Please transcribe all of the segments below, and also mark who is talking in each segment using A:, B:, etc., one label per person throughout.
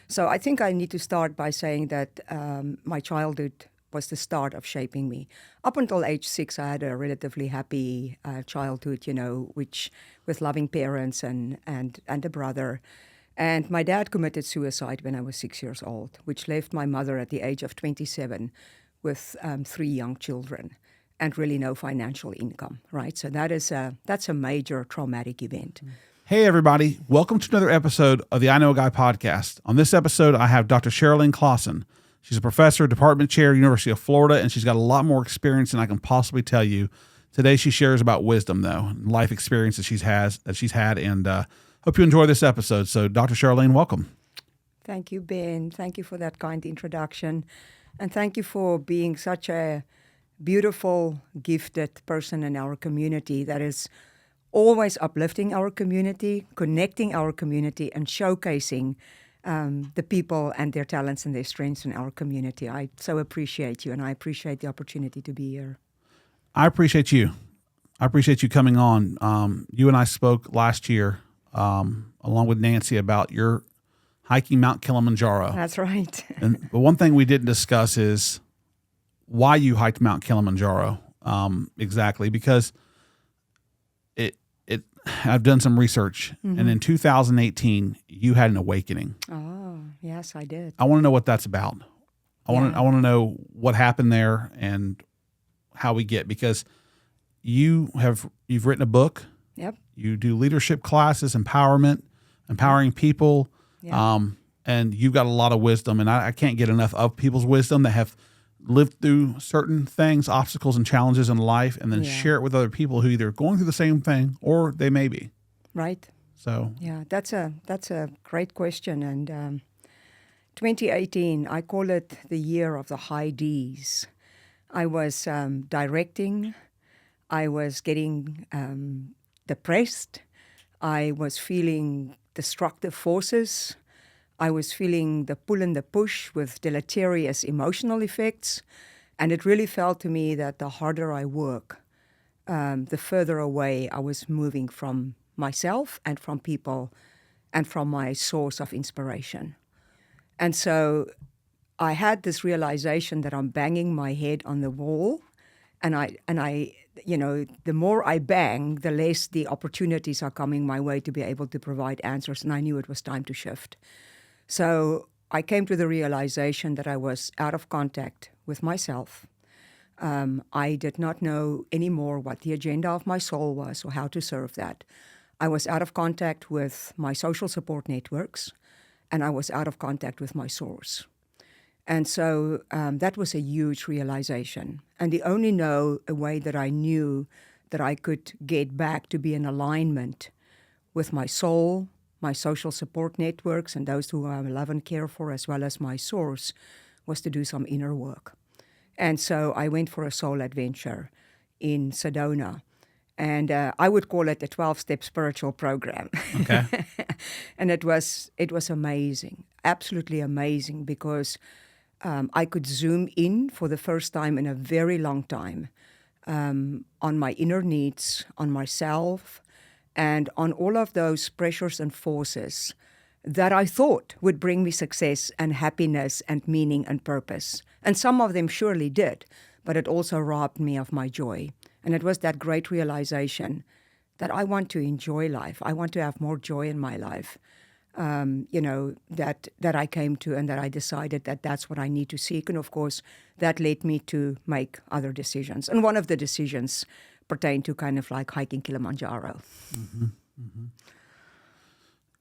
A: So I think I need to start by saying that my childhood was the start of shaping me. Up until age 6, I had a relatively happy childhood, which with loving parents and a brother. And my dad committed suicide when I was 6 years old, which left my mother at the age of 27 with 3 young children and really no financial income, right? So that's a major traumatic event.
B: Hey, everybody. Welcome to another episode of the I Know a Guy podcast. On this episode, I have Dr. Sherrilene Classen. She's a professor, department chair, University of Florida, and she's got a lot more experience than I can possibly tell you. Today, she shares about wisdom, though, and life experiences she's had, and hope you enjoy this episode. So, Dr. Sherrilene, welcome.
A: Thank you, Ben. Thank you for that kind introduction. And thank you for being such a beautiful, gifted person in our community that is always uplifting our community, connecting our community, and showcasing the people and their talents and their strengths in our community. I so appreciate you, and I appreciate the opportunity to be here.
B: I appreciate you. I appreciate you coming on. You and I spoke last year, along with Nancy, about your hiking Mount Kilimanjaro.
A: That's right.
B: But one thing we didn't discuss is why you hiked Mount Kilimanjaro exactly, because I've done some research, and in 2018, you had an awakening.
A: Oh, yes, I did.
B: I want to know what that's about. I want to know what happened there and how we get, because you've written a book.
A: Yep.
B: You do leadership classes, empowering people, and you've got a lot of wisdom, and I can't get enough of people's wisdom that have lived through certain things, obstacles and challenges in life, and then share it with other people who either are going through the same thing or they may be.
A: Right.
B: So
A: yeah, that's a great question. And 2018, I call it the year of the high Ds. I was directing. I was getting depressed. I was feeling destructive forces. I was feeling the pull and the push with deleterious emotional effects. And it really felt to me that the harder I work, the further away I was moving from myself and from people and from my source of inspiration. And so I had this realization that I'm banging my head on the wall. And I, the more I bang, the less the opportunities are coming my way to be able to provide answers. And I knew it was time to shift. So I came to the realization that I was out of contact with myself. I did not know anymore what the agenda of my soul was or how to serve that. I was out of contact with my social support networks, and I was out of contact with my source. And so that was a huge realization. And the only way that I knew that I could get back to be in alignment with my soul, my social support networks, and those who I love and care for, as well as my source, was to do some inner work. And so I went for a soul adventure in Sedona. And I would call it a 12-step spiritual program.
B: Okay.
A: And it was amazing, absolutely amazing, because I could zoom in for the first time in a very long time on my inner needs, on myself, and on all of those pressures and forces that I thought would bring me success and happiness and meaning and purpose. And some of them surely did, but it also robbed me of my joy. And it was that great realization that I want to enjoy life. I want to have more joy in my life, that I came to, and that I decided that that's what I need to seek. And of course, that led me to make other decisions. And one of the decisions pertain to kind of like hiking Kilimanjaro.
B: Mm-hmm. Mm-hmm.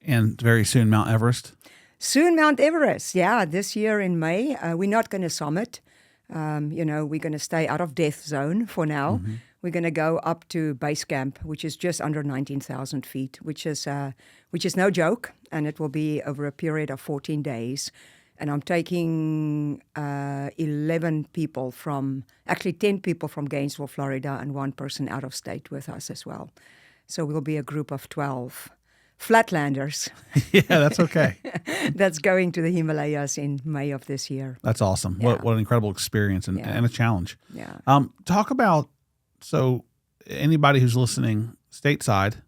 B: And very soon, Mount Everest?
A: Soon, Mount Everest, yeah. This year in May, we're not going to summit. We're going to stay out of death zone for now. Mm-hmm. We're going to go up to base camp, which is just under 19,000 feet, which is no joke, and it will be over a period of 14 days. And I'm taking 10 people from Gainesville, Florida, and one person out of state with us as well. So we'll be a group of 12 flatlanders.
B: Yeah, that's okay.
A: That's going to the Himalayas in May of this year.
B: That's awesome. Yeah. What an incredible experience and a challenge.
A: Yeah.
B: Talk about, so anybody who's listening stateside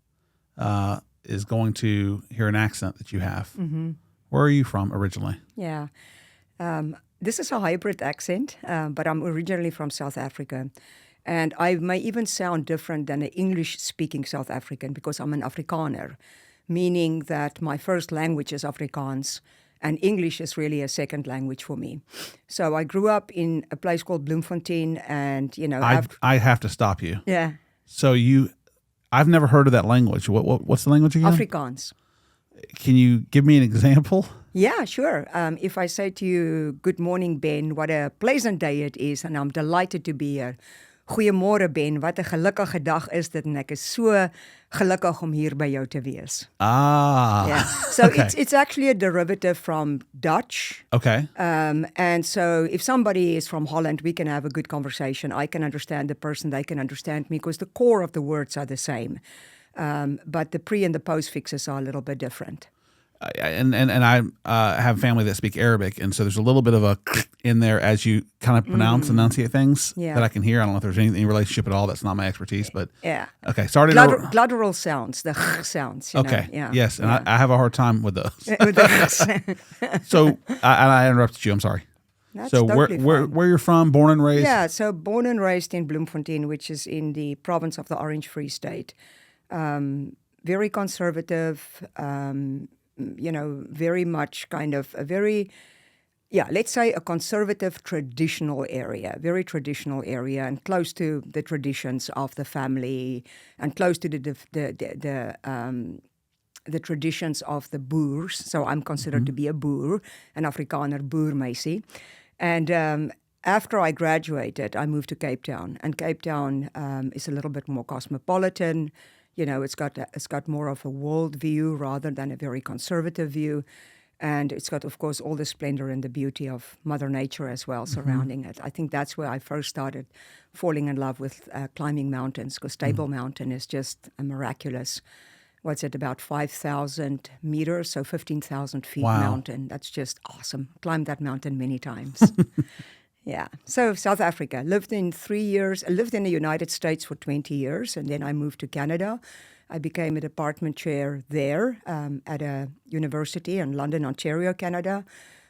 B: is going to hear an accent that you have.
A: Mm-hmm.
B: Where are you from originally?
A: Yeah. This is a hybrid accent, but I'm originally from South Africa. And I may even sound different than an English-speaking South African because I'm an Afrikaner, meaning that my first language is Afrikaans, and English is really a second language for me. So I grew up in a place called Bloemfontein, and,
B: I have to stop you.
A: yeah,
B: So I've never heard of that language. What's the language again?
A: Afrikaans.
B: Can you give me an example?
A: Yeah, sure. If I say to you, good morning, Ben, what a pleasant day it is, and I'm delighted to be here. Goeiemôre, Ben, wat 'n gelukkige dag is dit, en ek is so gelukkig om hier by jou te wees. Yeah. So
B: Okay.
A: it's actually a derivative from Dutch.
B: Okay.
A: And so if somebody is from Holland, we can have a good conversation. I can understand the person, they can understand me, because the core of the words are the same. But the pre and the postfixes are a little bit different.
B: And I have family that speak Arabic, and so there's a little bit of a in there as you kind of enunciate things that I can hear. I don't know if there's any relationship at all. That's not my expertise, but
A: Yeah.
B: okay. Sorry to
A: Guttural sounds, the sounds. You
B: okay.
A: know? Yeah.
B: Yes, and I have a hard time with those.
A: With the
B: So I interrupted you. I'm sorry.
A: That's
B: So
A: totally fine.
B: where you're from, born and raised?
A: Yeah, so born and raised in Bloemfontein, which is in the province of the Orange Free State. Very conservative, very much kind of a very, let's say a conservative traditional area, very traditional area, and close to the traditions of the family, and close to the traditions of the Boers. So I'm considered to be a Boer, an Afrikaner boermeisie. And after I graduated, I moved to Cape Town, and Cape Town is a little bit more cosmopolitan. It's got more of a world view rather than a very conservative view. And it's got, of course, all the splendor and the beauty of Mother Nature as well surrounding it. I think that's where I first started falling in love with climbing mountains, because Table Mountain is just a miraculous, what's it, about 5,000 meters, so 15,000 feet mountain. That's just awesome. Climbed that mountain many times. Yeah. So South Africa, lived in the United States for 20 years, and then I moved to Canada. I became a department chair there at a university in London, Ontario, Canada,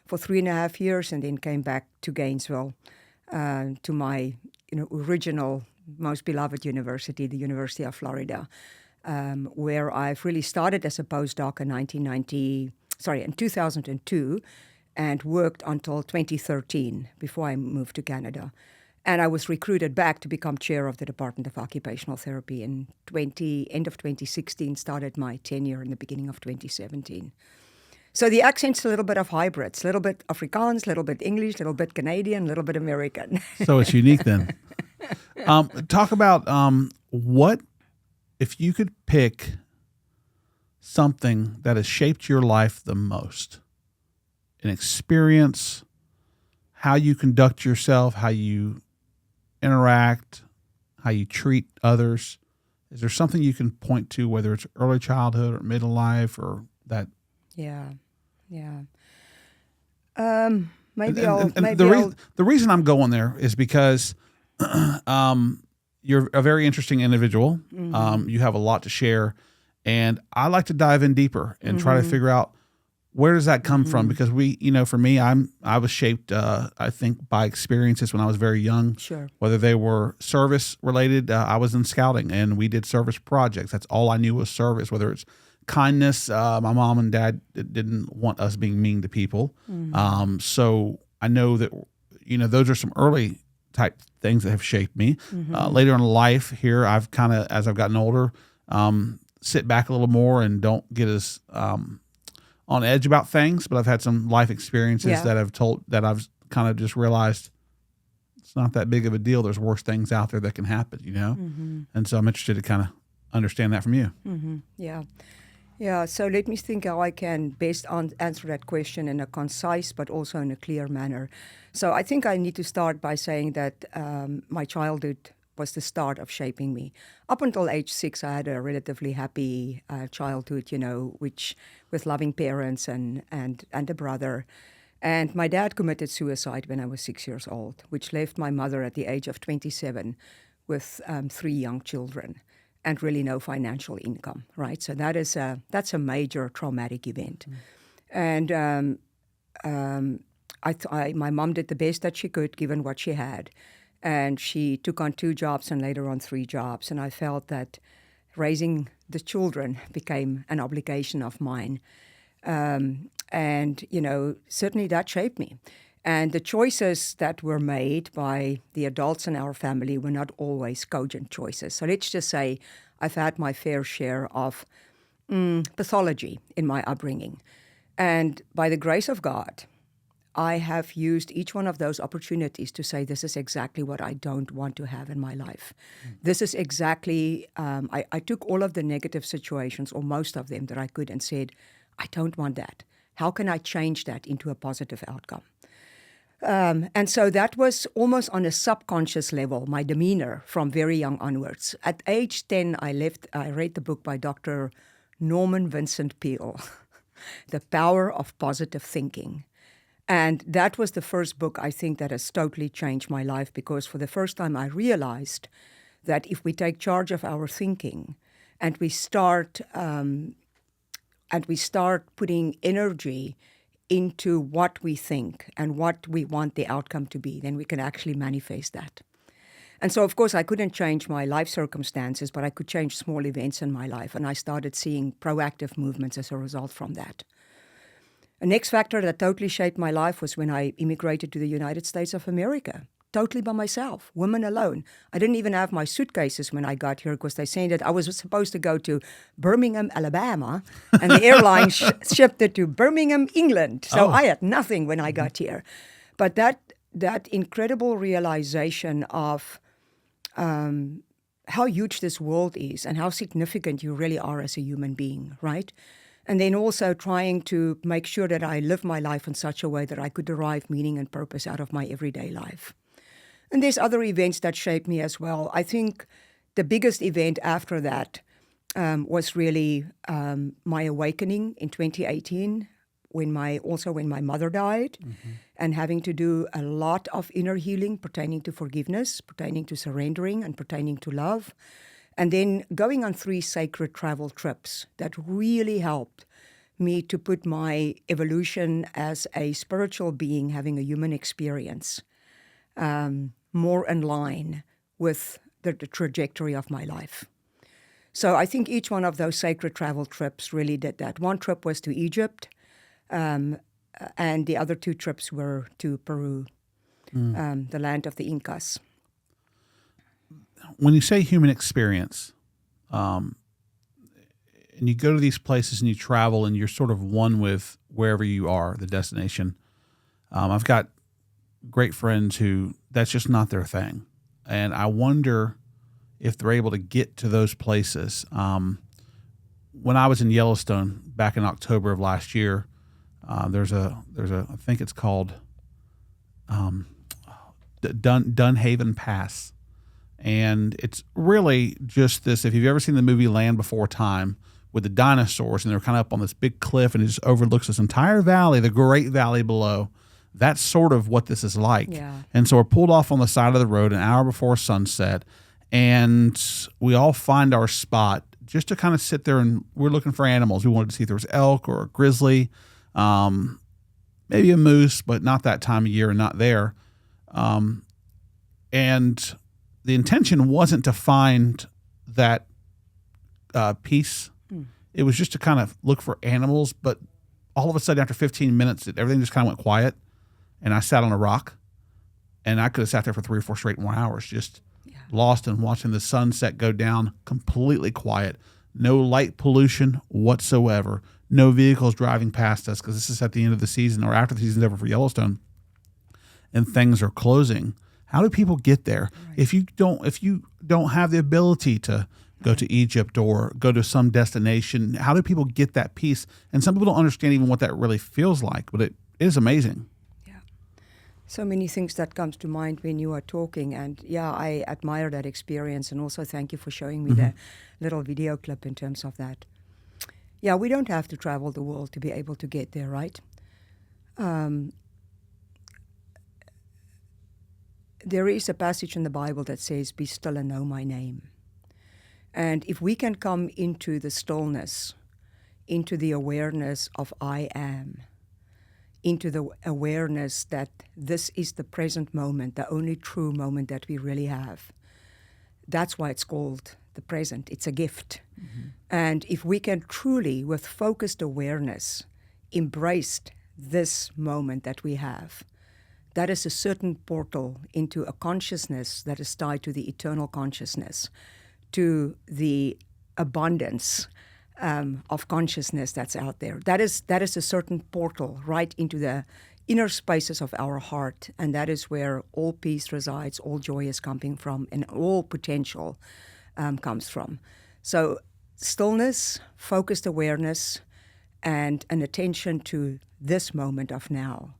A: for 3.5 years, and then came back to Gainesville, to my original, most beloved university, the University of Florida, where I've really started as a postdoc in 2002, and worked until 2013 before I moved to Canada. And I was recruited back to become chair of the Department of Occupational Therapy in end of 2016, started my tenure in the beginning of 2017. So the accent's a little bit of hybrids, a little bit Afrikaans, a little bit English, a little bit Canadian, a little bit American.
B: So it's unique then. Talk about what, if you could pick something that has shaped your life the most, an experience, how you conduct yourself, how you interact, how you treat others. Is there something you can point to, whether it's early childhood or middle life or that?
A: Yeah.
B: The reason I'm going there is because you're a very interesting individual. You have a lot to share, and I like to dive in deeper and try to figure out, where does that come from? Because for me, I was shaped, I think, by experiences when I was very young.
A: Sure.
B: Whether they were service related, I was in scouting and we did service projects. That's all I knew was service. Whether it's kindness, my mom and dad didn't want us being mean to people. So I know that those are some early type things that have shaped me. Later in life, here I've kind of, as I've gotten older, sit back a little more and don't get as on edge about things, but I've had some life experiences that I've kind of just realized it's not that big of a deal. There's worse things out there that can happen, And so I'm interested to kind of understand that from you.
A: Yeah. So let me think how I can best answer that question in a concise but also in a clear manner. So I think I need to start by saying that my childhood was the start of shaping me. Up until age 6, I had a relatively happy childhood, which with loving parents and a brother. And my dad committed suicide when I was 6 years old, which left my mother at the age of 27 with 3 young children and really no financial income, right? So that's a major traumatic event. And my mom did the best that she could given what she had. And she took on 2 jobs and later on 3 jobs. And I felt that raising the children became an obligation of mine. And, certainly that shaped me. And the choices that were made by the adults in our family were not always cogent choices. So let's just say I've had my fair share of pathology in my upbringing. And by the grace of God, I have used each one of those opportunities to say, this is exactly what I don't want to have in my life. This is exactly, I took all of the negative situations, or most of them that I could, and said, I don't want that. How can I change that into a positive outcome? And so that was almost on a subconscious level, my demeanor from very young onwards. At age 10, I read the book by Dr. Norman Vincent Peale, The Power of Positive Thinking. And that was the first book, I think, that has totally changed my life, because for the first time I realized that if we take charge of our thinking and we start putting energy into what we think and what we want the outcome to be, then we can actually manifest that. And so, of course, I couldn't change my life circumstances, but I could change small events in my life. And I started seeing proactive movements as a result from that. A next factor that totally shaped my life was when I immigrated to the United States of America, totally by myself, women alone. I didn't even have my suitcases when I got here, because they said that I was supposed to go to Birmingham, Alabama, and the airline shipped it to Birmingham, England. So I had nothing when I got here. But that incredible realization of how huge this world is and how significant you really are as a human being, right? And then also trying to make sure that I live my life in such a way that I could derive meaning and purpose out of my everyday life. And there's other events that shaped me as well. I think the biggest event after that was really my awakening in 2018, when my mother died, and having to do a lot of inner healing pertaining to forgiveness, pertaining to surrendering, and pertaining to love. And then going on 3 sacred travel trips that really helped me to put my evolution as a spiritual being having a human experience more in line with the trajectory of my life. So I think each one of those sacred travel trips really did that. One trip was to Egypt, and the other 2 trips were to Peru, the land of the Incas.
B: When you say human experience, and you go to these places and you travel and you're sort of one with wherever you are, the destination. I've got great friends who that's just not their thing. And I wonder if they're able to get to those places. When I was in Yellowstone back in October of last year, there's a I think it's called Dunhaven Pass. And it's really just this, if you've ever seen the movie Land Before Time with the dinosaurs, and they're kind of up on this big cliff and it just overlooks this entire valley, the Great Valley below. That's sort of what this is like.
A: Yeah.
B: And so we're pulled off on the side of the road an hour before sunset, and we all find our spot just to kind of sit there, and we're looking for animals. We wanted to see if there was elk or a grizzly, maybe a moose, but not that time of year and not there. And the intention wasn't to find that piece. It was just to kind of look for animals. But all of a sudden, after 15 minutes, everything just kind of went quiet. And I sat on a rock. And I could have sat there for 3 or 4 straight more hours, just lost in watching the sunset go down, completely quiet. No light pollution whatsoever. No vehicles driving past us, because this is at the end of the season or after the season's over for Yellowstone. And things are closing. How do people get there? Right. If you don't have the ability to go to Egypt or go to some destination, how do people get that peace? And some people don't understand even what that really feels like, but it is amazing.
A: Yeah. So many things that comes to mind when you are talking, and I admire that experience, and also thank you for showing me the little video clip in terms of that. Yeah, we don't have to travel the world to be able to get there, right? There is a passage in the Bible that says, "Be still and know my name." And if we can come into the stillness into the awareness of I am, into the awareness that this is the present moment, the only true moment that we really have. That's why it's called the present. It's a gift. Mm-hmm. And if we can truly, with focused awareness, embrace this moment that we have, that is a certain portal into a consciousness that is tied to the eternal consciousness, to the abundance of consciousness that's out there. That is a certain portal right into the inner spaces of our heart, and that is where all peace resides, all joy is coming from, and all potential comes from. So stillness, focused awareness, and an attention to this moment of now.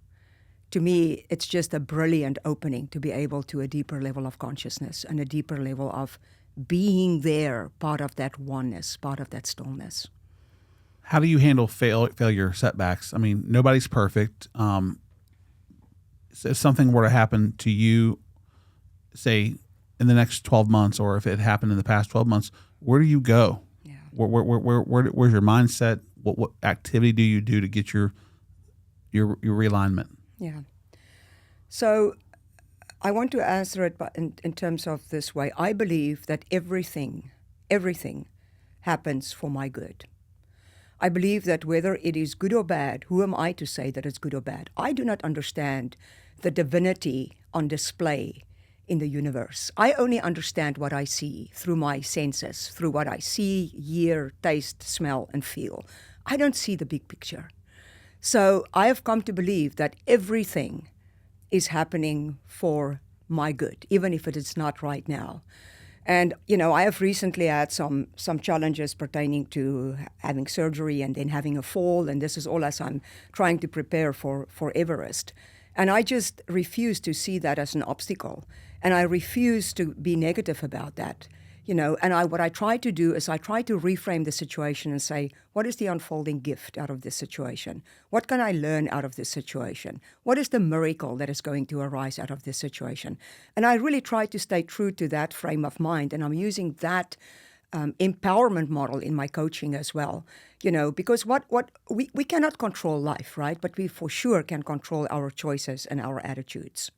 A: To me, it's just a brilliant opening to be able to a deeper level of consciousness and a deeper level of being there, part of that oneness, part of that stillness.
B: How do you handle failure, setbacks? I mean, nobody's perfect. If something were to happen to you, say, in the next 12 months, or if it happened in the past 12 months, where do you go?
A: Yeah.
B: Where's your mindset? What activity do you do to get your realignment?
A: Yeah. So I want to answer it in terms of this way. I believe that everything happens for my good. I believe that whether it is good or bad, who am I to say that it's good or bad? I do not understand the divinity on display in the universe. I only understand what I see through my senses, through what I see, hear, taste, smell, and feel. I don't see the big picture. So I have come to believe that everything is happening for my good, even if it is not right now. And, I have recently had some challenges pertaining to having surgery and then having a fall, and this is all as I'm trying to prepare for Everest. And I just refuse to see that as an obstacle. And I refuse to be negative about that. What I try to do is I try to reframe the situation and say, what is the unfolding gift out of this situation? What can I learn out of this situation? What is the miracle that is going to arise out of this situation? And I really try to stay true to that frame of mind. And I'm using that empowerment model in my coaching as well. Because we cannot control life, right? But we for sure can control our choices and our attitudes.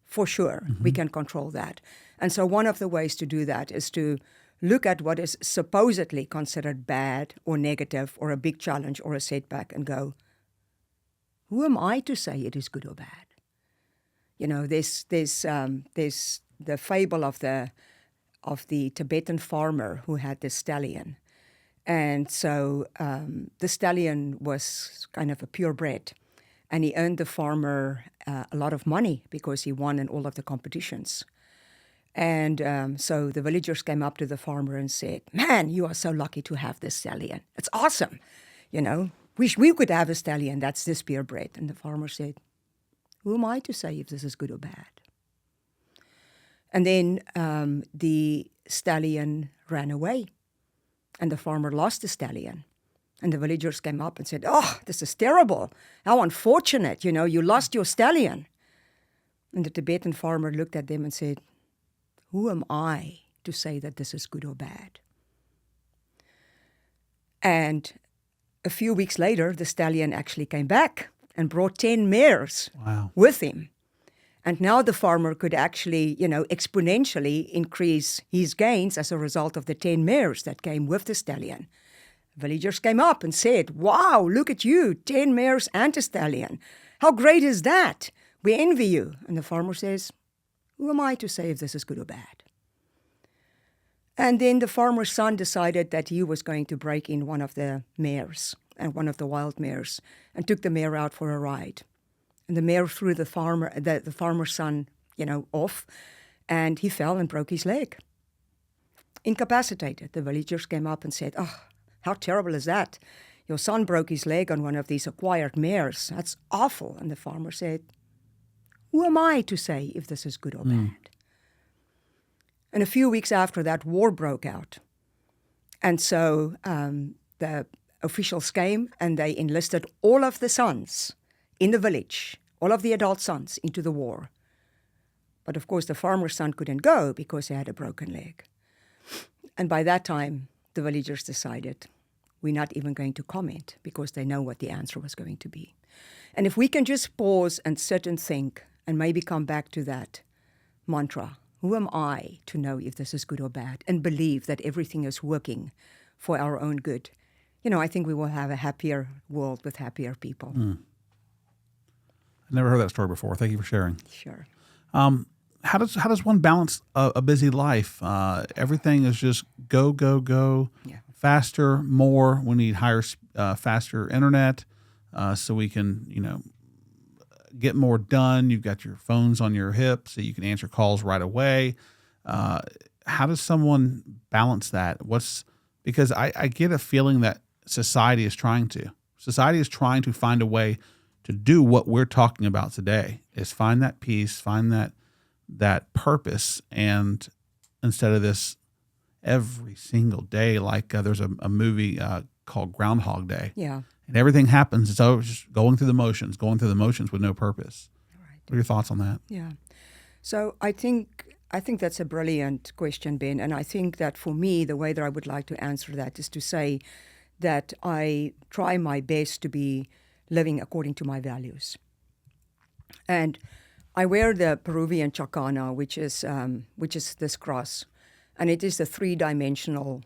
A: For sure, we can control that. And so one of the ways to do that is to look at what is supposedly considered bad or negative or a big challenge or a setback and go, who am I to say it is good or bad? There's the fable of the Tibetan farmer who had this stallion. And so the stallion was kind of a purebred. And he earned the farmer a lot of money because he won in all of the competitions. And so the villagers came up to the farmer and said, man, you are so lucky to have this stallion. It's awesome. Wish we could have a stallion that's this purebred. And the farmer said, who am I to say if this is good or bad? And then the stallion ran away. And the farmer lost the stallion. And the villagers came up and said, oh, this is terrible. How unfortunate, you lost your stallion. And the Tibetan farmer looked at them and said, who am I to say that this is good or bad? And a few weeks later, the stallion actually came back and brought 10 mares with him. And now the farmer could actually, exponentially increase his gains as a result of the 10 mares that came with the stallion. Villagers came up and said, wow, look at you, 10 mares and a stallion. How great is that? We envy you. And the farmer says, who am I to say if this is good or bad? And then the farmer's son decided that he was going to break in one of the mares, and one of the wild mares, and took the mare out for a ride. And the mare threw the farmer's son, off, and he fell and broke his leg. Incapacitated. The villagers came up and said, oh, how terrible is that? Your son broke his leg on one of these acquired mares. That's awful. And the farmer said, who am I to say if this is good or bad? And a few weeks after that, war broke out. And so the officials came and they enlisted all of the sons in the village, all of the adult sons, into the war. But of course, the farmer's son couldn't go because he had a broken leg. And by that time, the villagers decided, we're not even going to comment because they know what the answer was going to be. And if we can just pause and sit and think and maybe come back to that mantra, who am I to know if this is good or bad, and believe that everything is working for our own good, I think we will have a happier world with happier people.
B: I've never heard that story before. Thank you for sharing.
A: Sure.
B: How does one balance a busy life? Everything is just go, go, go, faster, more. We need faster internet so we can, get more done. You've got your phones on your hip so you can answer calls right away. How does someone balance that? Because I get a feeling that society is trying to find a way to do what we're talking about today, is find that peace, find that purpose, and instead of this every single day, like there's a movie called Groundhog Day.
A: Yeah.
B: And everything happens. It's always just going through the motions with no purpose.
A: Right.
B: What are your thoughts on that?
A: Yeah. So I think that's a brilliant question, Ben. And I think that for me, the way that I would like to answer that is to say that I try my best to be living according to my values. And I wear the Peruvian chacana, which is this cross, and it is a three-dimensional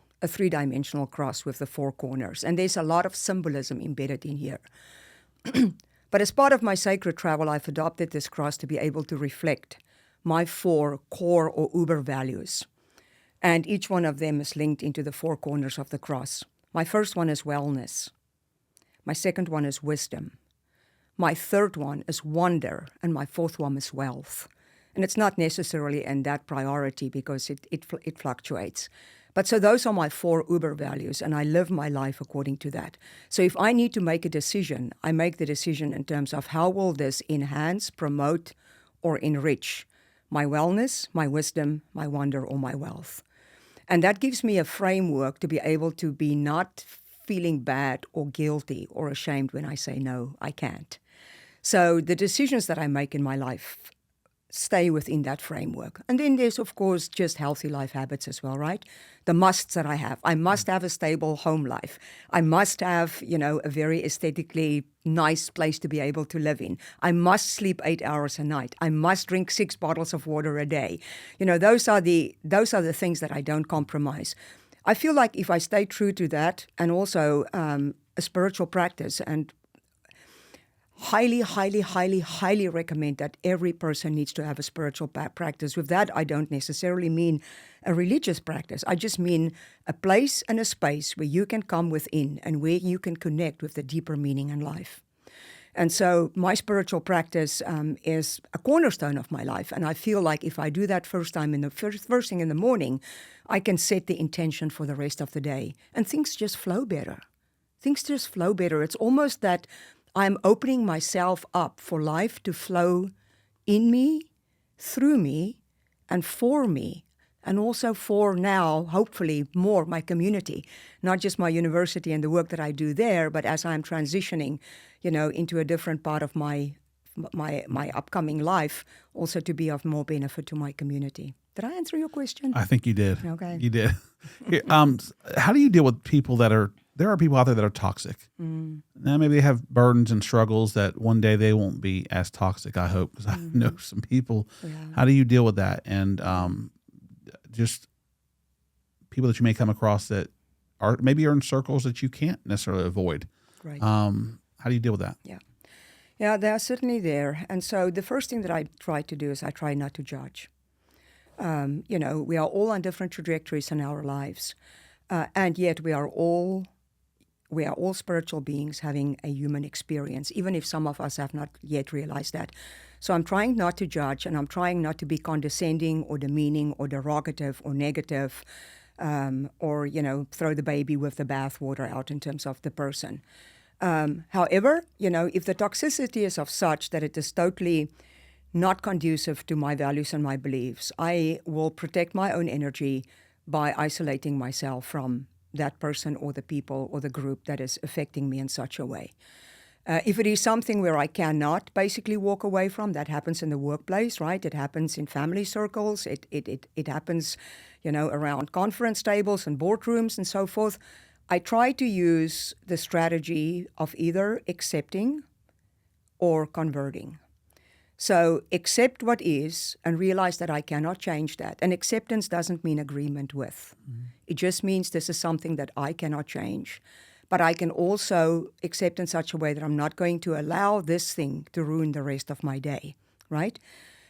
A: cross with the four corners. And there's a lot of symbolism embedded in here. But as part of my sacred travel, I've adopted this cross to be able to reflect my four core or uber values. And each one of them is linked into the four corners of the cross. My first one is wellness. My second one is wisdom. My third one is wonder, and my fourth one is wealth. And it's not necessarily in that priority because it fluctuates. But so those are my four uber values, and I live my life according to that. So if I need to make a decision, I make the decision in terms of how will this enhance, promote, or enrich my wellness, my wisdom, my wonder, or my wealth. And that gives me a framework to be able to be not feeling bad or guilty or ashamed when I say, no, I can't. So the decisions that I make in my life stay within that framework. And then there's, of course, just healthy life habits as well, right? The musts that I have. I must have a stable home life. I must have, a very aesthetically nice place to be able to live in. I must sleep 8 hours a night. I must drink 6 bottles of water a day. Those are the things that I don't compromise. I feel like if I stay true to that, and also a spiritual practice, and highly, highly, highly, highly recommend that every person needs to have a spiritual practice. With that, I don't necessarily mean a religious practice. I just mean a place and a space where you can come within and where you can connect with the deeper meaning in life. And so my spiritual practice is a cornerstone of my life. And I feel like if I do that first thing in the morning, I can set the intention for the rest of the day. And things just flow better. It's almost that I'm opening myself up for life to flow in me, through me, and for me. And also for now, hopefully, more my community, not just my university and the work that I do there, but as I'm transitioning, into a different part of my upcoming life, also to be of more benefit to my community. Did I answer your question?
B: I think you did.
A: Okay.
B: You did. How do you deal with people there are people out there that are toxic? Now, maybe they have burdens and struggles that one day they won't be as toxic, I hope, because I know some people. Yeah. How do you deal with that? And just people that you may come across that are in circles that you can't necessarily avoid.
A: Right.
B: How do you deal with that?
A: Yeah. Yeah, they are certainly there. And so the first thing that I try to do is I try not to judge. We are all on different trajectories in our lives. And yet we are all spiritual beings having a human experience, even if some of us have not yet realized that. So I'm trying not to judge, and I'm trying not to be condescending or demeaning or derogative or negative, or throw the baby with the bathwater out in terms of the person. However, if the toxicity is of such that it is totally not conducive to my values and my beliefs, I will protect my own energy by isolating myself from that person or the people or the group that is affecting me in such a way. If it is something where I cannot basically walk away from, that happens in the workplace, right? It happens in family circles. It happens, around conference tables and boardrooms and so forth. I try to use the strategy of either accepting or converting. So accept what is and realize that I cannot change that. And acceptance doesn't mean agreement with. It just means this is something that I cannot change. But I can also accept in such a way that I'm not going to allow this thing to ruin the rest of my day, right?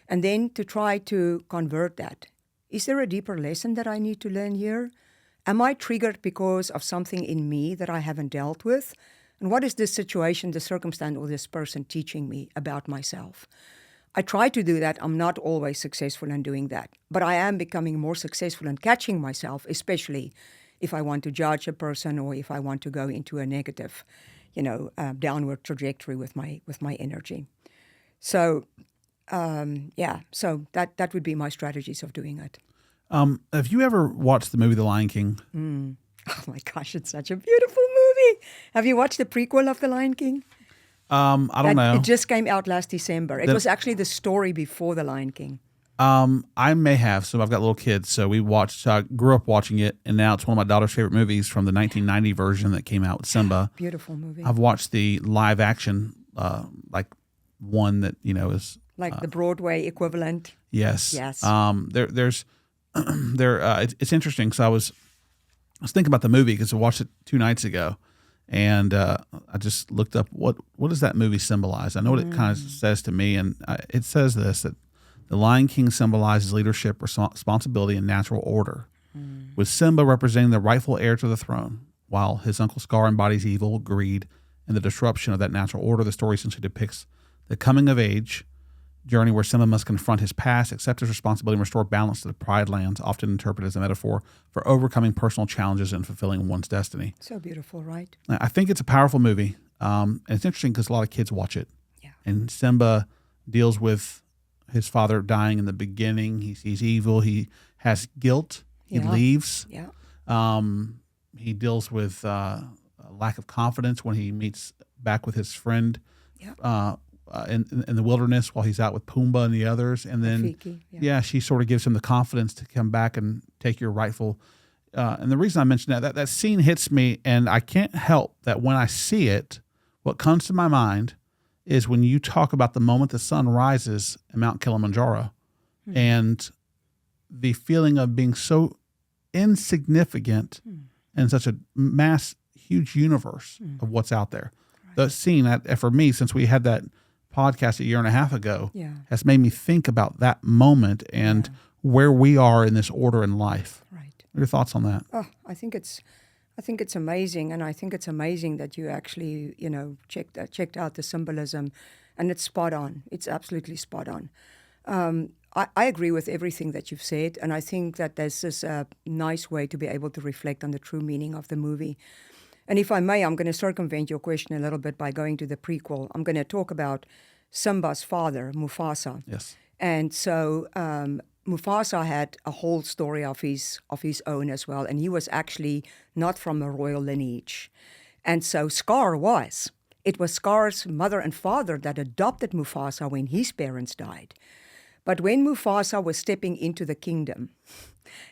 A: And then to try to convert that. Is there a deeper lesson that I need to learn here? Am I triggered because of something in me that I haven't dealt with? And what is this situation, this circumstance, or this person teaching me about myself? I try to do that. I'm not always successful in doing that. But I am becoming more successful in catching myself, especially if I want to judge a person or if I want to go into a negative, downward trajectory with my energy. So, so that would be my strategies of doing it.
B: Have you ever watched the movie The Lion King?
A: Oh my gosh, it's such a beautiful movie. Have you watched the prequel of The Lion King?
B: I don't know.
A: It just came out last December. It was actually the story before The Lion King.
B: I may have. So I've got little kids. So we watched, grew up watching it. And now it's one of my daughter's favorite movies from the 1990 version that came out with Simba.
A: Beautiful movie.
B: I've watched the live action, one that, is.
A: Like the Broadway equivalent.
B: Yes.
A: Yes.
B: It's interesting. So I was thinking about the movie because I watched it 2 nights ago. And I just looked up what does that movie symbolize? I know what it kind of says to me, and it says this, that the Lion King symbolizes leadership, responsibility, and natural order, with Simba representing the rightful heir to the throne, while his uncle Scar embodies evil, greed, and the disruption of that natural order. The story essentially depicts the coming of age journey where Simba must confront his past, accept his responsibility, and restore balance to the pride lands, often interpreted as a metaphor for overcoming personal challenges and fulfilling one's destiny.
A: So beautiful, right?
B: I think it's a powerful movie. And it's interesting because a lot of kids watch it.
A: Yeah.
B: And Simba deals with his father dying in the beginning. He sees evil. He has guilt. He leaves.
A: Yeah.
B: He deals with a lack of confidence when he meets back with his friend.
A: Yeah.
B: In the wilderness while he's out with Pumbaa and the others. And then,
A: Rafiki,
B: she sort of gives him the confidence to come back and take your rightful. And the reason I mentioned that scene hits me, and I can't help that when I see it, what comes to my mind is when you talk about the moment the sun rises in Mount Kilimanjaro and the feeling of being so insignificant in such a huge universe of what's out there. Right. The scene, for me, since we had that podcast a year and a half ago, has made me think about that moment and where we are in this order in life.
A: Right.
B: What are your thoughts on that?
A: Oh, I think it's amazing, and I think it's amazing that you actually, checked out the symbolism, and it's spot on. It's absolutely spot on. I agree with everything that you've said, and I think that this is a nice way to be able to reflect on the true meaning of the movie. And if I may, I'm going to circumvent your question a little bit by going to the prequel. I'm going to talk about Simba's father, Mufasa.
B: Yes.
A: And so Mufasa had a whole story of his own as well, and he was actually not from a royal lineage. And so Scar was. It was Scar's mother and father that adopted Mufasa when his parents died. But when Mufasa was stepping into the kingdom,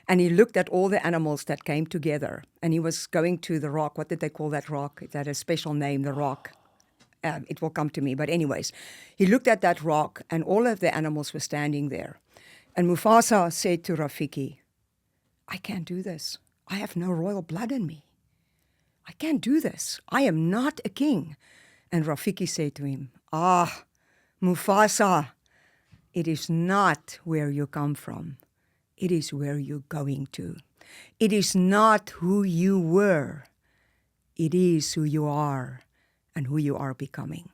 A: and he looked at all the animals that came together, and he was going to the rock. What did they call that rock? It had a special name, the rock. It will come to me. But anyways, he looked at that rock, and all of the animals were standing there. And Mufasa said to Rafiki, I can't do this. I have no royal blood in me. I can't do this. I am not a king. And Rafiki said to him, Mufasa, it is not where you come from. It is where you're going to. It is not who you were. It is who you are and who you are becoming.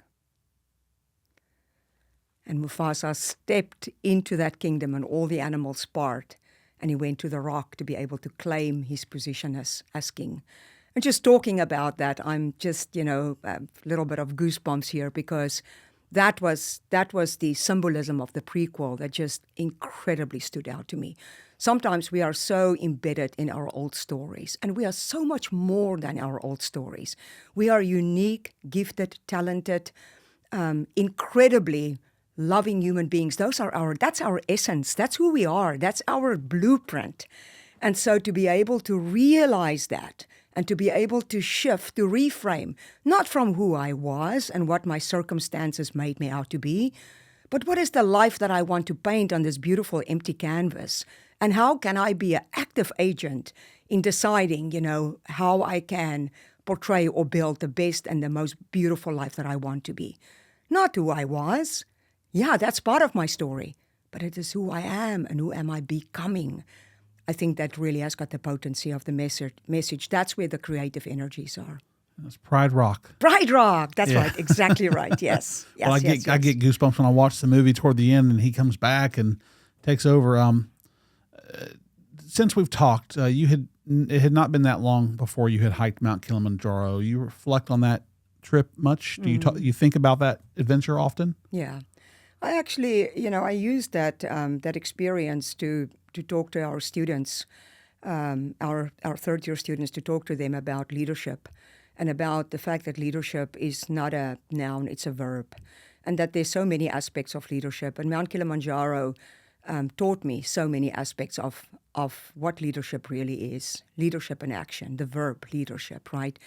A: And Mufasa stepped into that kingdom and all the animals part, and he went to the rock to be able to claim his position as king. And just talking about that, I'm just, a little bit of goosebumps here because that was the symbolism of the prequel that just incredibly stood out to me. Sometimes we are so embedded in our old stories, and we are so much more than our old stories. We are unique, gifted, talented, incredibly loving human beings. That's our essence. That's who we are. That's our blueprint. And so to be able to realize that and to be able to shift, to reframe, not from who I was and what my circumstances made me out to be, but what is the life that I want to paint on this beautiful empty canvas? And how can I be an active agent in deciding, how I can portray or build the best and the most beautiful life that I want to be? Not who I was. Yeah, that's part of my story. But it is who I am and who am I becoming. I think that really has got the potency of the message. That's where the creative energies are.
B: That's Pride Rock.
A: Pride Rock. That's right. Exactly right. Yes. Yes.
B: Well, I get goosebumps when I watch the movie toward the end and he comes back and takes over. Since we've talked, it had not been that long before you had hiked Mount Kilimanjaro. You reflect on that trip much? Do you think about that adventure often?
A: Yeah. I actually, I used that experience to talk to our students, our third-year students, to talk to them about leadership and about the fact that leadership is not a noun, it's a verb, and that there's so many aspects of leadership. And Mount Kilimanjaro taught me so many aspects of what leadership really is. Leadership in action, the verb leadership, right?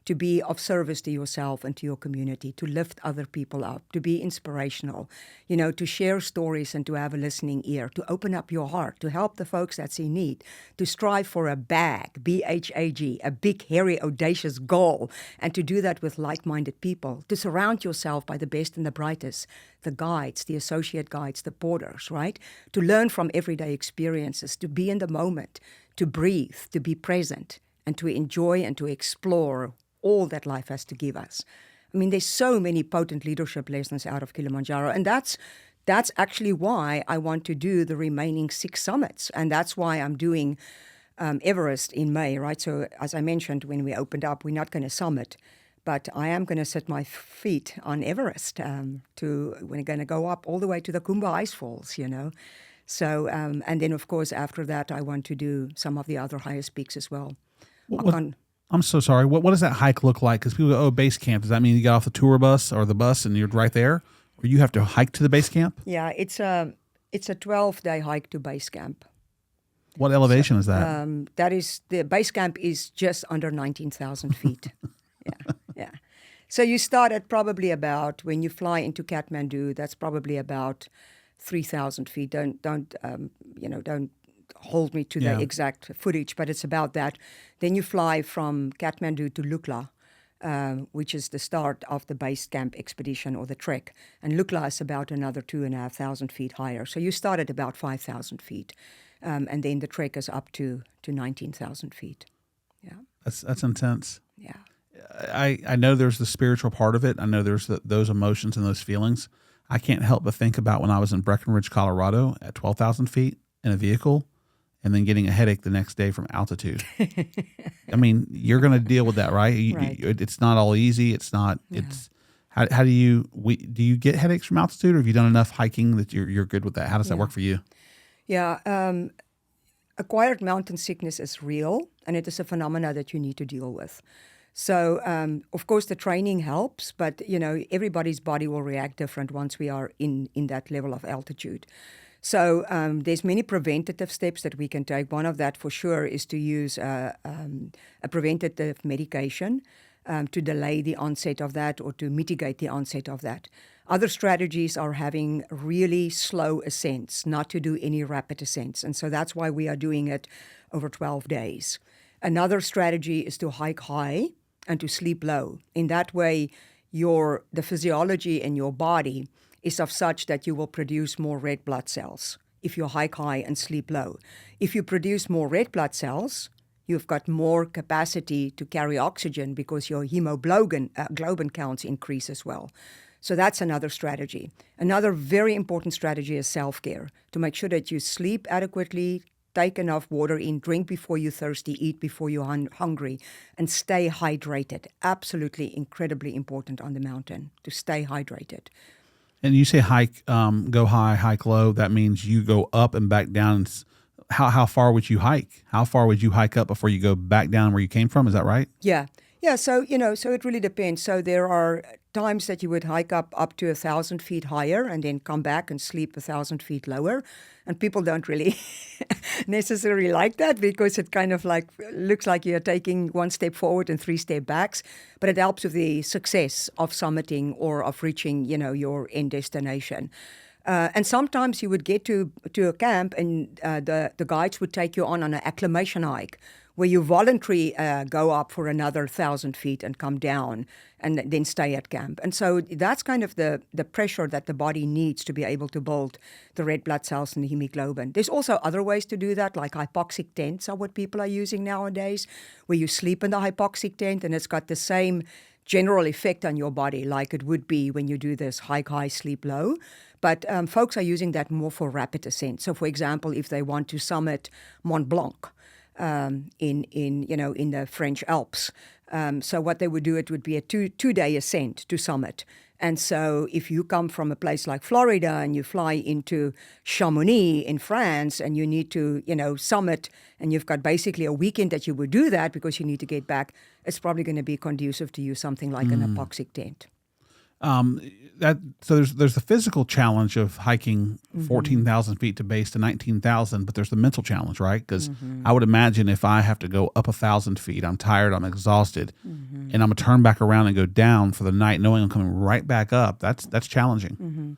A: To be of service to yourself and to your community, to lift other people up, to be inspirational, to share stories and to have a listening ear, to open up your heart, to help the folks that's in need, to strive for a bag, B-H-A-G, a big, hairy, audacious goal, and to do that with like-minded people, to surround yourself by the best and the brightest, the guides, the associate guides, the porters, right? To learn from everyday experiences, to be in the moment, to breathe, to be present, and to enjoy and to explore all that life has to give us. I mean, there's so many potent leadership lessons out of Kilimanjaro, and that's actually why I want to do the remaining 6 summits, and that's why I'm doing Everest in May, right? So as I mentioned when we opened up, we're not going to summit, but I am going to set my feet on Everest. We're going to go up all the way to the Kumba Ice Falls, So, and then of course after that, I want to do some of the other highest peaks as well.
B: I'm so sorry. What does that hike look like? Because people go, base camp. Does that mean you got off the tour bus or the bus and you're right there? Or you have to hike to the base camp?
A: Yeah, it's a 12-day hike to base camp.
B: What elevation is that?
A: The base camp is just under 19,000 feet. Yeah. So you start at probably about, when you fly into Kathmandu, that's probably about 3,000 feet. Don't hold me to the exact footage, but it's about that. Then you fly from Kathmandu to Lukla, which is the start of the base camp expedition or the trek. And Lukla is about another 2,500 feet higher. So you start at about 5,000 feet. And then the trek is up to 19,000 feet. Yeah.
B: That's intense.
A: Yeah.
B: I know there's the spiritual part of it. I know there's those emotions and those feelings. I can't help but think about when I was in Breckenridge, Colorado at 12,000 feet in a vehicle and then getting a headache the next day from altitude. I mean, you're going to deal with that, right?
A: Right.
B: It's not all easy. It's not, it's, how do you get headaches from altitude, or have you done enough hiking that you're good with that? How does that work for you?
A: Yeah. Acquired mountain sickness is real, and it is a phenomena that you need to deal with. So, of course, the training helps, but, everybody's body will react different once we are in that level of altitude. So there's many preventative steps that we can take. One of that, for sure, is to use a preventative medication to delay the onset of that or to mitigate the onset of that. Other strategies are having really slow ascents, not to do any rapid ascents. And so that's why we are doing it over 12 days. Another strategy is to hike high and to sleep low. In that way, the physiology in your body is of such that you will produce more red blood cells if you hike high and sleep low. If you produce more red blood cells, you've got more capacity to carry oxygen because your hemoglobin counts increase as well. So that's another strategy. Another very important strategy is self-care, to make sure that you sleep adequately, take enough water in, drink before you're thirsty, eat before you're hungry, and stay hydrated. Absolutely incredibly important on the mountain, to stay hydrated.
B: And you say hike, go high, hike low. That means you go up and back down. How far would you hike? How far would you hike up before you go back down where you came from? Is that right?
A: Yeah. So, so it really depends. So there are times that you would hike up to 1,000 feet higher and then come back and sleep 1,000 feet lower. And people don't really necessarily like that because it kind of like looks like you're taking one step forward and three step backs. But it helps with the success of summiting or of reaching, your end destination. And sometimes you would get to a camp and the guides would take you on an acclimation hike where you voluntarily go up for another 1,000 feet and come down and then stay at camp. And so that's kind of the pressure that the body needs to be able to build the red blood cells and the hemoglobin. There's also other ways to do that, like hypoxic tents are what people are using nowadays, where you sleep in the hypoxic tent and it's got the same general effect on your body like it would be when you do this hike high, sleep low. But folks are using that more for rapid ascent. So, for example, if they want to summit Mont Blanc in the French Alps, so what they would do, it would be a two-day ascent to summit. And so if you come from a place like Florida and you fly into Chamonix in France and you need to, summit, and you've got basically a weekend that you would do that because you need to get back, it's probably going to be conducive to use something like an hypoxic tent.
B: So there's the physical challenge of hiking 14,000 feet to base to 19,000, but there's the mental challenge, right? Because I would imagine if I have to go up 1,000 feet, I'm tired, I'm exhausted, and I'm gonna turn back around and go down for the night, knowing I'm coming right back up. That's challenging.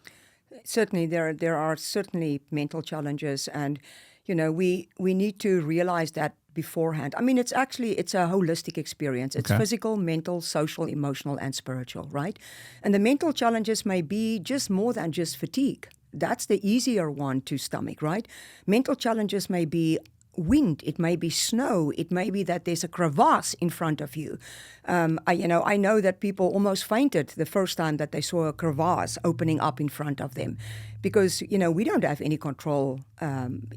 A: Certainly, there are certainly mental challenges, and we need to realize that beforehand. I mean, it's a holistic experience. It's physical, mental, social, emotional, and spiritual, right? And the mental challenges may be just more than just fatigue. That's the easier one to stomach, right? Mental challenges may be wind, it may be snow, it may be that there's a crevasse in front of you. I know that people almost fainted the first time that they saw a crevasse opening up in front of them, because we don't have any control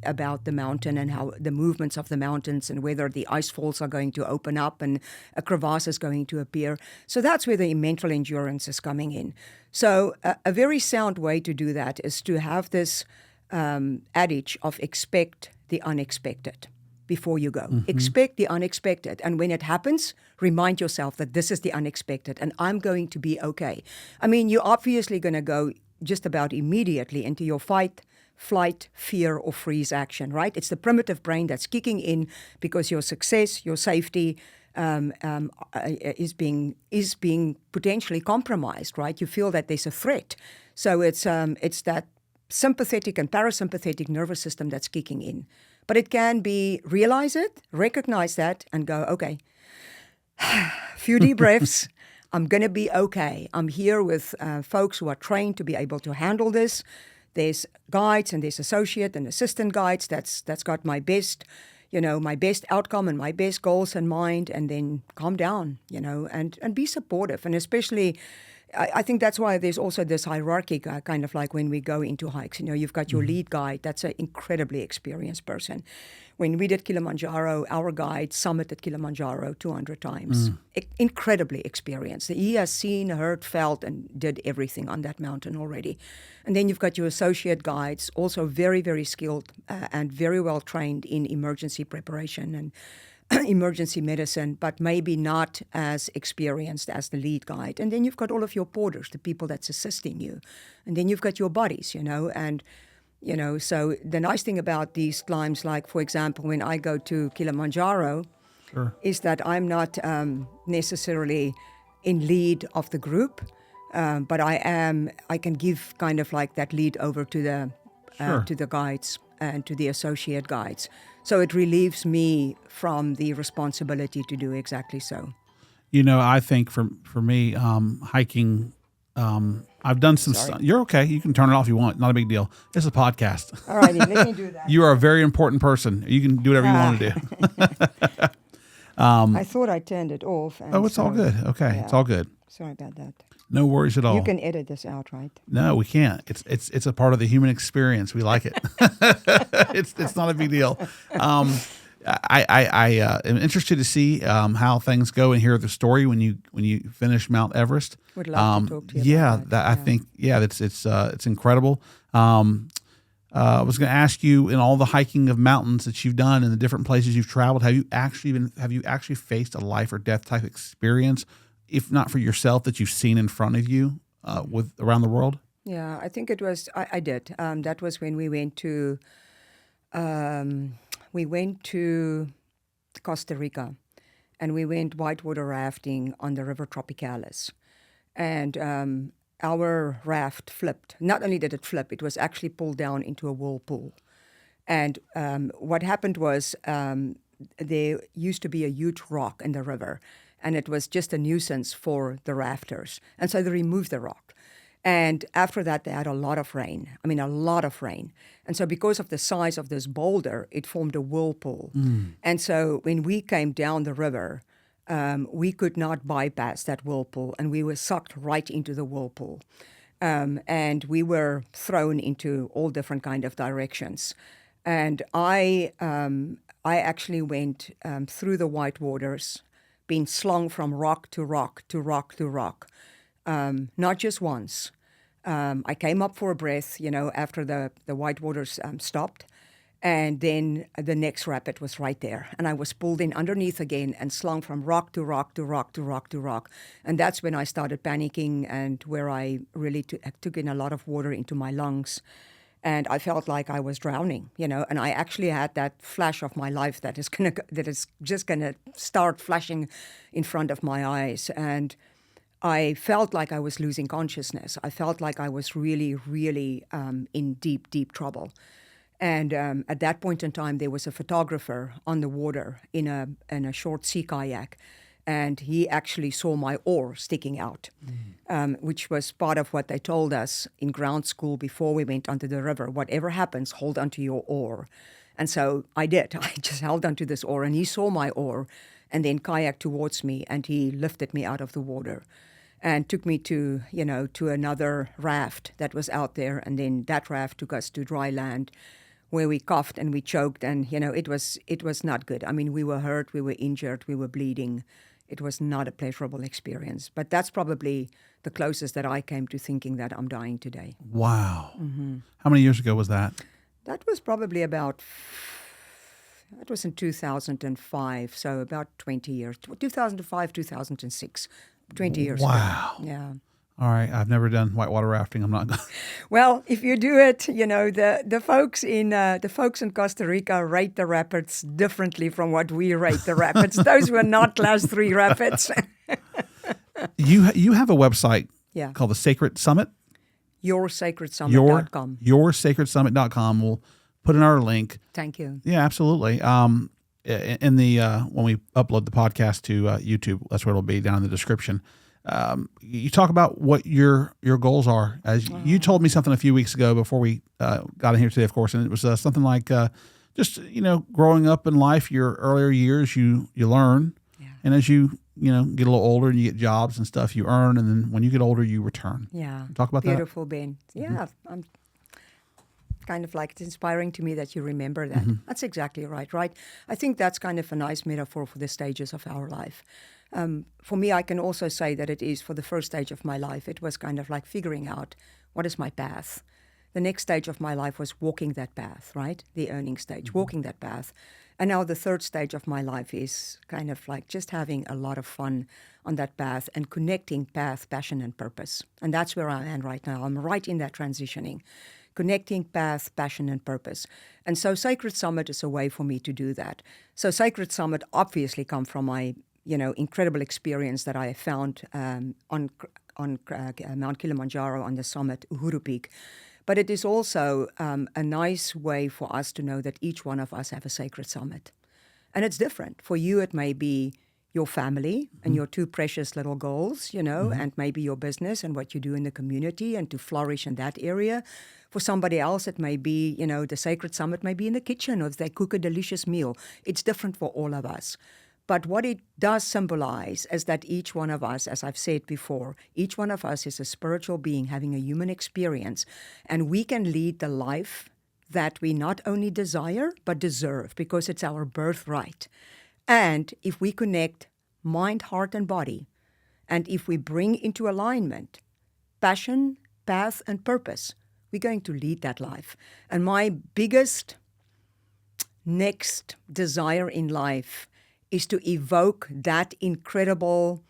A: about the mountain and how the movements of the mountains and whether the ice falls are going to open up and a crevasse is going to appear. So that's where the mental endurance is coming in. So a very sound way to do that is to have this adage of expect the unexpected before you go. Expect the unexpected. And when it happens, remind yourself that this is the unexpected and I'm going to be okay. I mean, you're obviously going to go just about immediately into your fight, flight, fear, or freeze action, right? It's the primitive brain that's kicking in because your success, your safety is being potentially compromised, right? You feel that there's a threat. So it's that sympathetic and parasympathetic nervous system that's kicking in. But it can be realize it, recognize that, and go, okay, few deep breaths. I'm going to be okay. I'm here with folks who are trained to be able to handle this. There's guides and there's associate and assistant guides that's got my best outcome and my best goals in mind, and then calm down, and be supportive. And especially, I think that's why there's also this hierarchy, kind of like when we go into hikes. You've got your lead guide. That's an incredibly experienced person. When we did Kilimanjaro, our guide summited Kilimanjaro 200 times. Incredibly experienced. He has seen, heard, felt, and did everything on that mountain already. And then you've got your associate guides, also very, very skilled and very well trained in emergency preparation and emergency medicine, but maybe not as experienced as the lead guide. And then you've got all of your porters, the people that's assisting you. And then you've got your buddies, so the nice thing about these climbs, like, for example, when I go to Kilimanjaro, is that I'm not necessarily in lead of the group, but I can give kind of like that lead over to the guides and to the associate guides. So it relieves me from the responsibility to do exactly so.
B: I think for me, hiking, I've done some stuff. You're okay. You can turn it off if you want. Not a big deal. It's a podcast.
A: All righty, let me do that.
B: You are a very important person. You can do whatever you want to do.
A: I thought I turned it off.
B: It's all good. Okay, yeah. It's all good.
A: Sorry about that.
B: No worries at all.
A: You can edit this out, right?
B: No, we can't. It's a part of the human experience. We like it. It's not a big deal. I am interested to see how things go and hear the story when you finish Mount Everest.
A: Would love to talk to you about that.
B: I think it's incredible. I was going to ask you, in all the hiking of mountains that you've done and the different places you've traveled, have you actually faced a life or death type experience if not for yourself, that you've seen in front of you with around the world?
A: Yeah, I think it was. I did. That was when we went to Costa Rica, and we went whitewater rafting on the River Tropicalis, and our raft flipped. Not only did it flip, it was actually pulled down into a whirlpool. And what happened was there used to be a huge rock in the river, and it was just a nuisance for the rafters. And so they removed the rock. And after that, they had a lot of rain. I mean, a lot of rain. And so because of the size of this boulder, it formed a whirlpool. And so when we came down the river, we could not bypass that whirlpool, and we were sucked right into the whirlpool. And we were thrown into all different kind of directions. And I actually went through the white waters, being slung from rock to rock to rock to rock, not just once. I came up for a breath, after the white waters stopped. And then the next rapid was right there. And I was pulled in underneath again and slung from rock to rock to rock to rock to rock. And that's when I started panicking, and where I really took in a lot of water into my lungs. And I felt like I was drowning, and I actually had that flash of my life that is just gonna start flashing in front of my eyes. And I felt like I was losing consciousness. I felt like I was really, really in deep, deep trouble. And at that point in time, there was a photographer on the water in a short sea kayak, and he actually saw my oar sticking out, which was part of what they told us in ground school before we went onto the river. Whatever happens, hold onto your oar. And so I did. I just held onto this oar, and he saw my oar and then kayaked towards me, and he lifted me out of the water and took me to another raft that was out there. And then that raft took us to dry land, where we coughed and we choked, and it was not good. I mean, we were hurt, we were injured, we were bleeding. It was not a pleasurable experience. But that's probably the closest that I came to thinking that I'm dying today.
B: Wow. How many years ago was that?
A: That was probably that was in 2005, so about 20 years. 2005, 2006, 20 years ago.
B: Wow.
A: Yeah.
B: All right, I've never done whitewater rafting. I'm not.
A: Well, if you do it, the folks in Costa Rica rate the rapids differently from what we rate the rapids. Those were not class 3 rapids.
B: You have a website called the Sacred Summit.
A: YourSacredSummit.com.
B: YourSacredSummit.com. We'll put in our link.
A: Thank you.
B: Yeah, absolutely. In the when we upload the podcast to YouTube, that's where it'll be, down in the description. You talk about what your goals are. As you told me something a few weeks ago before we got in here today, of course, and it was something like just growing up in life, your earlier years, you learn, and as you get a little older and you get jobs and stuff, you earn, and then when you get older, you return.
A: Yeah,
B: talk about
A: beautiful, Ben. Yeah, I'm kind of like, it's inspiring to me that you remember that. That's exactly right. I think that's kind of a nice metaphor for the stages of our life. For me, I can also say that it is, for the first stage of my life, it was kind of like figuring out what is my path. The next stage of my life was walking that path, right? The earning stage, walking that path. And now the third stage of my life is kind of like just having a lot of fun on that path and connecting path, passion, and purpose. And that's where I am right now. I'm right in that transitioning, connecting path, passion, and purpose. And so Sacred Summit is a way for me to do that. So Sacred Summit obviously come from my incredible experience that I found on Mount Kilimanjaro, on the summit, Uhuru Peak. But it is also a nice way for us to know that each one of us have a sacred summit. And it's different. For you, it may be your family and your 2 precious little goals, and maybe your business and what you do in the community and to flourish in that area. For somebody else, it may be, the sacred summit may be in the kitchen, or if they cook a delicious meal. It's different for all of us. But what it does symbolize is that each one of us, as I've said before, each one of us is a spiritual being having a human experience, and we can lead the life that we not only desire, but deserve, because it's our birthright. And if we connect mind, heart, and body, and if we bring into alignment passion, path, and purpose, we're going to lead that life. And my biggest next desire in life is to evoke that incredible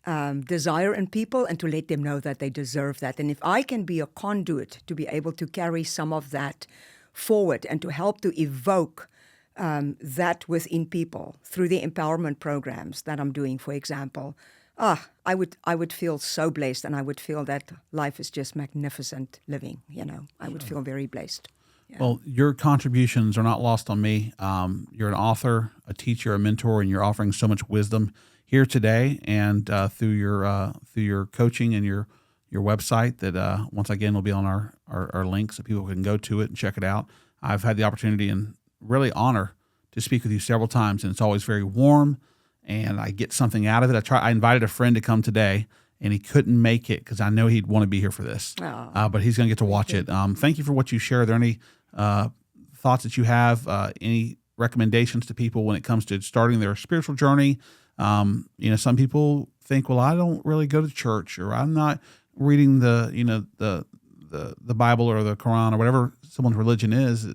A: desire in people and to let them know that they deserve that. And if I can be a conduit to be able to carry some of that forward and to help to evoke that within people through the empowerment programs that I'm doing, for example, I would feel so blessed, and I would feel that life is just magnificent living. I would feel very blessed. Yeah.
B: Well, your contributions are not lost on me. You're an author, a teacher, a mentor, and you're offering so much wisdom here today, and through your coaching and your website that once again will be on our link so people can go to it and check it out. I've had the opportunity and really honor to speak with you several times, and it's always very warm, and I get something out of it. I invited a friend to come today, and he couldn't make it because I know he'd want to be here for this, but he's going to get to watch it. Thank you for what you share. Are there any thoughts that you have, any recommendations to people when it comes to starting their spiritual journey? Some people think, well, I don't really go to church, or I'm not reading the Bible or the Quran or whatever someone's religion is.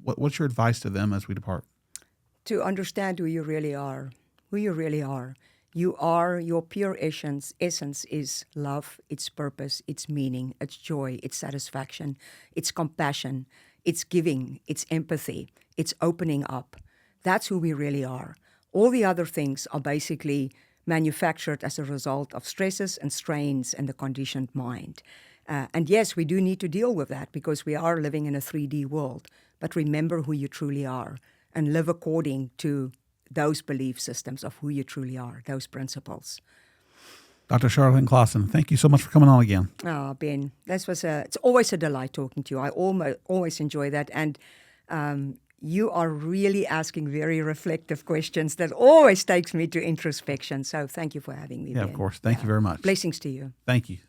B: What's your advice to them as we depart?
A: To understand who you really are. You are, your pure essence is love, its purpose, its meaning, its joy, its satisfaction, its compassion, its giving, its empathy, its opening up. That's who we really are. All the other things are basically manufactured as a result of stresses and strains and the conditioned mind. And yes, we do need to deal with that because we are living in a 3D world. But remember who you truly are and live according to those belief systems of who you truly are, those principles.
B: Dr. Sherrilene Classen, thank you so much for coming on again.
A: Ben, it's always a delight talking to you. I always enjoy that. And you are really asking very reflective questions that always takes me to introspection. So thank you for having me, Ben.
B: Yeah, of course. Thank you very much.
A: Blessings to you.
B: Thank you.